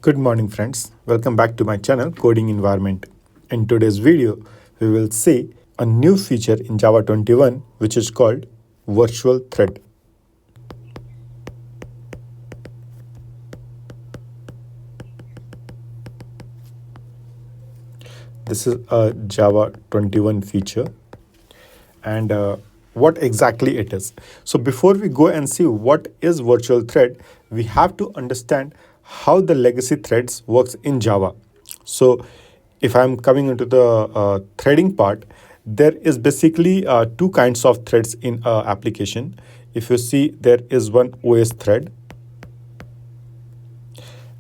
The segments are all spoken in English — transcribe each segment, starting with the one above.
Good morning, friends. Welcome back to my channel, Coding Environment. In today's video, we will see a new feature in Java 21, which is called virtual thread. This is a Java 21 feature, and what exactly it is. So before we go and see what is virtual thread, we have to understand how the legacy threads works in Java. So if I'm coming into the threading part, there is basically two kinds of threads in application. If you see, there is one OS thread,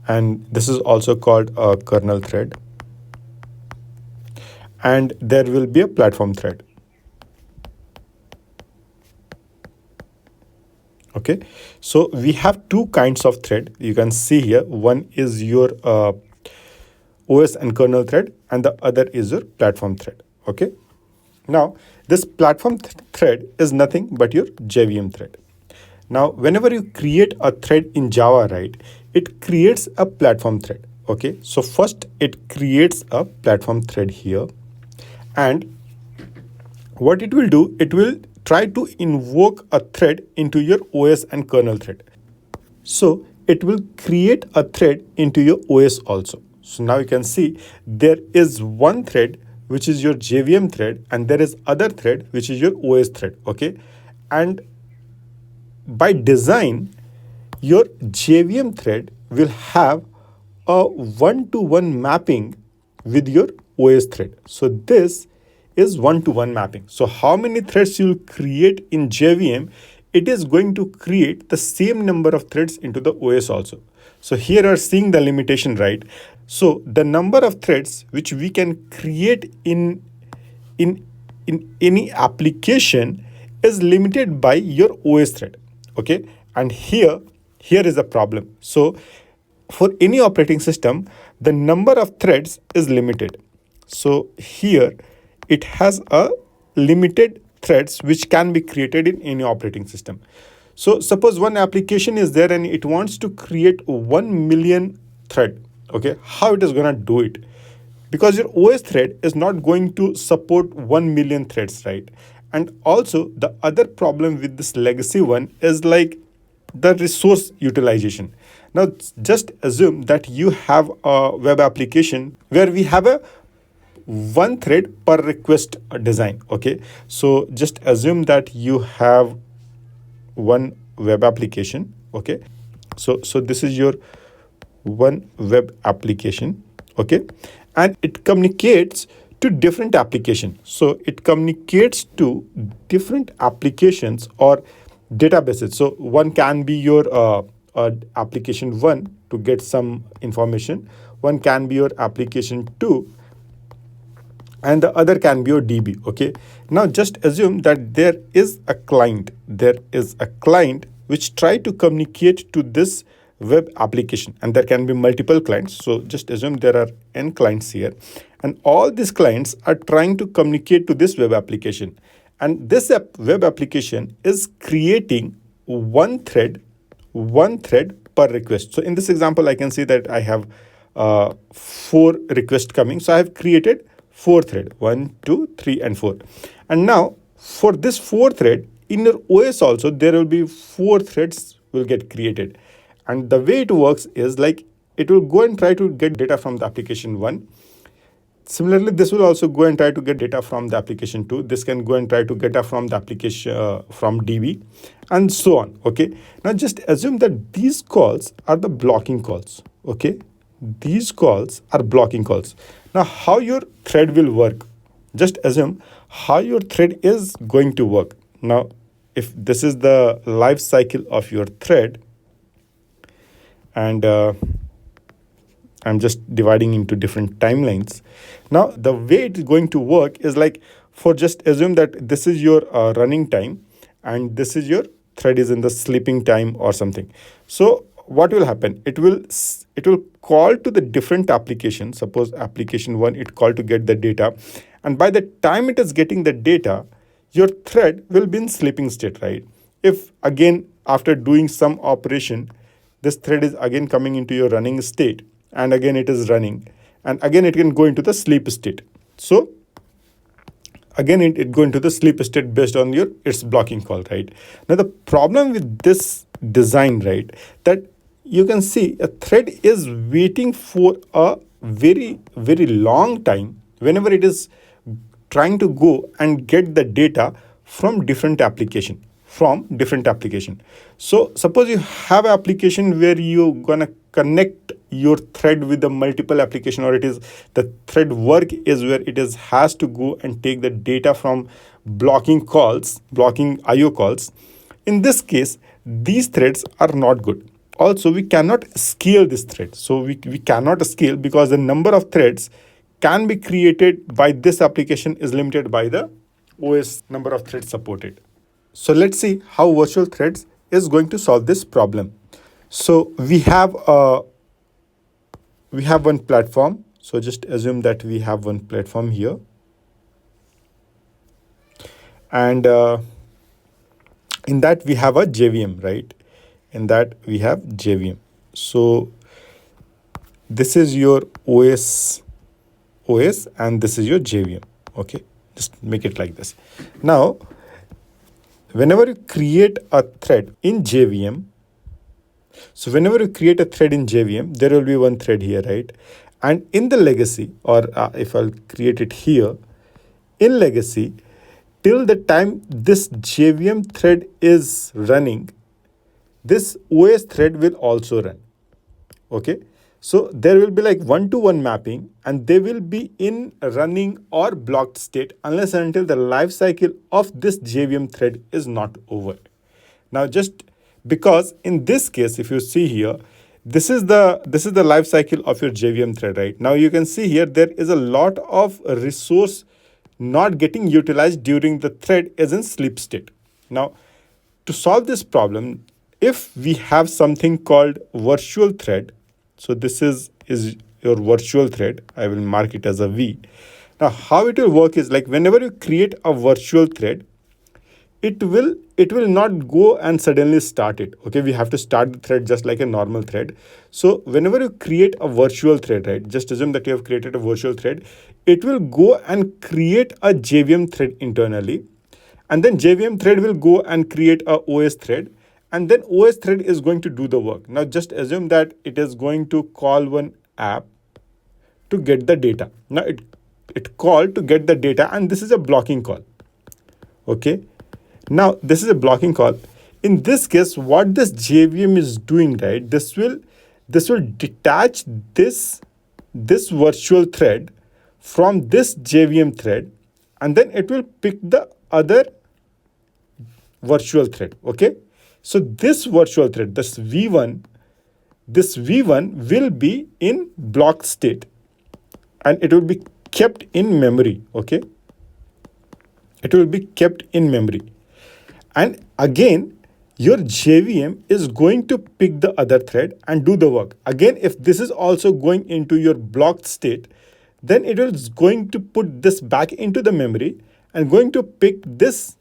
and this is also called a kernel thread, and there will be a platform thread. Okay, so we have two kinds of thread. You can see here, one is your OS and kernel thread, and the other is your platform thread. Okay, now this platform thread is nothing but your JVM thread. Now whenever you create a thread in Java, right, it creates a platform thread. Okay, so first it creates a platform thread here, and what it will do, it will try to invoke a thread into your OS and kernel thread. So it will create a thread into your OS also. So now you can see there is one thread which is your JVM thread, and there is other thread which is your OS thread. Okay, and by design, your JVM thread will have a one-to-one mapping with your OS thread. So this is one-to-one mapping. So how many threads you'll create in JVM, it is going to create the same number of threads into the OS also. So here are seeing the limitation, right? So the number of threads which we can create in any application is limited by your OS thread. Okay, and here is a problem. So for any operating system, the number of threads is limited. So here it has a limited threads which can be created in any operating system. So suppose one application is there and it wants to create 1 million thread. Okay, how it is going to do it? Because your OS thread is not going to support 1 million threads, right? And also the other problem with this legacy one is like the resource utilization. Now just assume that you have a web application where we have a one thread per request design. Okay, so just assume that you have one web application. Okay, so this is your one web application. Okay, and it communicates to different applications. So it communicates to different applications or databases. So one can be your application 1 to get some information, one can be your application 2, and the other can be your DB. Okay, now just assume that there is a client which try to communicate to this web application, and there can be multiple clients. So just assume there are n clients here, and all these clients are trying to communicate to this web application, and this web application is creating one thread per request. So in this example, I can see that I have 4 requests coming. So I have created 4 thread, 1, 2, 3, and 4. And now for this 4 thread in your OS also, there will be 4 threads will get created. And the way it works is like it will go and try to get data from the application 1. Similarly, this will also go and try to get data from the application 2. This can go and try to get data from the application from DB, and so on. Okay, now just assume that these calls are the blocking calls. Okay, these calls are blocking calls. Now how your thread will work, just assume how your thread is going to work. Now if this is the life cycle of your thread, and I'm just dividing into different timelines. Now the way it's going to work is like, for just assume that this is your running time and this is your thread is in the sleeping time or something. So what will happen? It will call to the different application. Suppose application 1, it called to get the data, and by the time it is getting the data, your thread will be in sleeping state, right? If again after doing some operation, this thread is again coming into your running state, and again it is running, and again it can go into the sleep state. So again it go into the sleep state based on your its blocking call, right? Now the problem with this design, right, that you can see a thread is waiting for a very long time whenever it is trying to go and get the data from different application. So suppose you have an application where you're gonna connect your thread with the multiple application, or it is the thread work is where it is has to go and take the data from blocking IO calls. In this case, these threads are not good. Also, we cannot scale this thread. So we cannot scale because the number of threads can be created by this application is limited by the OS number of threads supported. So let's see how virtual threads is going to solve this problem. So we have one platform. So just assume that we have one platform here, and in that we have a JVM, right? In that we have JVM. So this is your OS, and this is your JVM. Okay, just make it like this. Now, whenever you create a thread in JVM, so whenever you create a thread in JVM, there will be one thread here, right? And in the legacy, or if I'll create it here, in legacy, till the time this JVM thread is running, this OS thread will also run. Okay, so there will be like one-to-one mapping, and they will be in running or blocked state unless and until the life cycle of this JVM thread is not over. Now, just because in this case, if you see here, this is the life cycle of your JVM thread, right? Now you can see here there is a lot of resource not getting utilized during the thread is in sleep state. Now, to solve this problem, if we have something called virtual thread, so this is your virtual thread, I will mark it as a V. Now how it will work is like whenever you create a virtual thread, it will not go and suddenly start it. Okay, we have to start the thread just like a normal thread. So whenever you create a virtual thread, right, just assume that you have created a virtual thread, it will go and create a JVM thread internally, and then JVM thread will go and create a OS thread, and then OS thread is going to do the work. Now just assume that it is going to call one app to get the data. Now it called to get the data, and this is a blocking call. Okay, now this is a blocking call. In this case, what this JVM is doing, right, this will detach this virtual thread from this JVM thread, and then it will pick the other virtual thread. Okay, so this virtual thread, this V1 will be in blocked state, and it will be kept in memory. Okay, it will be kept in memory, and again your JVM is going to pick the other thread and do the work. Again, if this is also going into your blocked state, then it is going to put this back into the memory and going to pick this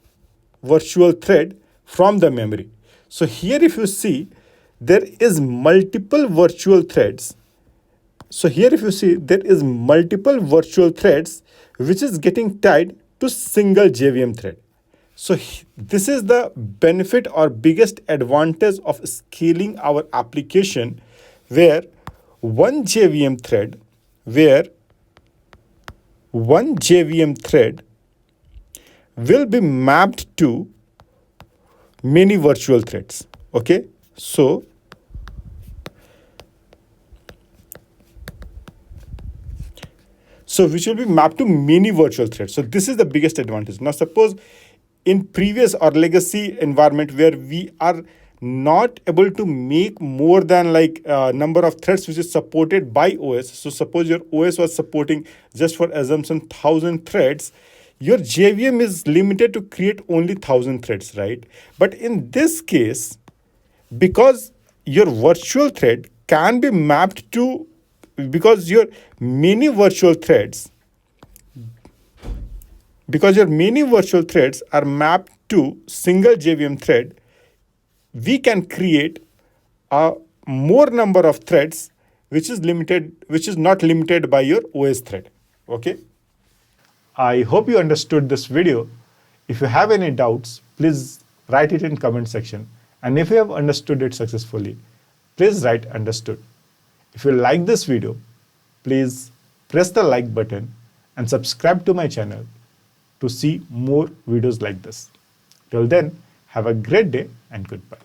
virtual thread from the memory. So here if you see, there is multiple virtual threads. So here if you see, there is multiple virtual threads which is getting tied to single JVM thread. So this is the benefit or biggest advantage of scaling our application, where one JVM thread will be mapped to many virtual threads. Okay, so which will be mapped to many virtual threads. So this is the biggest advantage. Now suppose in previous or legacy environment where we are not able to make more than like number of threads which is supported by OS. So suppose your OS was supporting, just for assumption, 1,000 threads, your JVM is limited to create only 1,000 threads, right? But in this case, because your virtual thread can be mapped to, because your many virtual threads are mapped to single JVM thread, we can create a more number of threads which is not limited by your OS thread. Okay. I hope you understood this video. If you have any doubts, please write it in comment section. And if you have understood it successfully, please write understood. If you like this video, please press the like button and subscribe to my channel to see more videos like this. Till then, have a great day and goodbye.